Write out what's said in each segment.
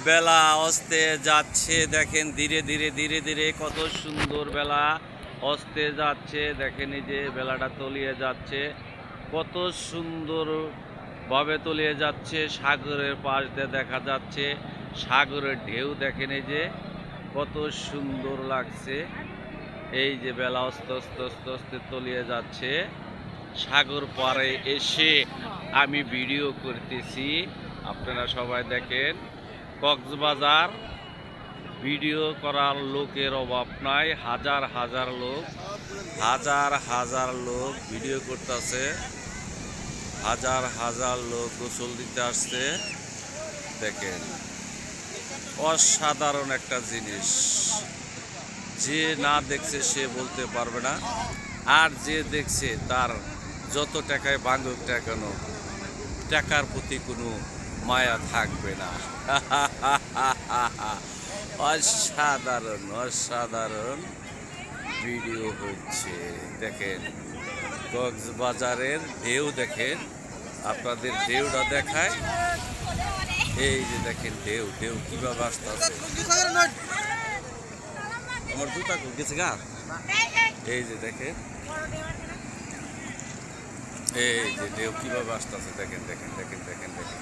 বেলা অস্তে যাচ্ছে দেখেন, ধীরে ধীরে ধীরে ধীরে কত সুন্দর বেলা অস্তে যাচ্ছে। দেখেন এই যে বেলাটা তলিয়ে যাচ্ছে, কত সুন্দর ভাবে তলিয়ে যাচ্ছে। সাগরের পাশ দিয়ে দেখা যাচ্ছে সাগরের ঢেউ, দেখেন এই যে কত সুন্দর লাগছে। এই যে বেলা আস্তে আস্তে আস্তে আস্তে তলিয়ে যাচ্ছে। সাগর পাড়ে এসে আমি ভিডিও করতেছি, আপনারা সবাই দেখেন। কক্সবাজার ভিডিও করার লোকের অভাব নাই, হাজার হাজার লোক, হাজার হাজার লোক ভিডিও করতেছে, হাজার হাজার লোক গোসল দিতে আসছে। দেখেন অসাধারণ একটা জিনিস, যে না দেখছে সে বলতে পারবে না, আর যে দেখছে তার যত টাকায় ভাঙুক না কেন টাকার প্রতি কোনো মায়া থাকবে না। অসাধারণ অসাধারণ ভিডিও হচ্ছে। দেখেন কক্সবাজারের ঢেউ, দেখেন আপনাদের ঢেউটা দেখায়। এই যে দেখেন ঢেউ ঢেউ কিভাবে আসতে আছে। আমার জুতা গেছে গা। এই যে দেখেন, এই যে ঢেউ কিভাবে আসতেছে। দেখেন দেখেন দেখেন দেখেন দেখেন,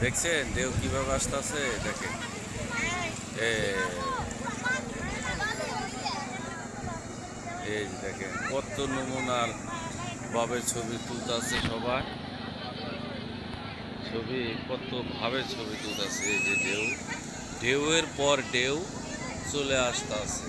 দেখছেন ঢেউ কিভাবে আসতেছে। দেখেন এই যে দেখেন কত নমুনার ভাবে ছবি তুলতেছে সবাই, ছবি কত ভাবে ছবি তুলতেছে। এই যে ঢেউ, ঢেউয়ের পর ঢেউ চলে আসতেছে।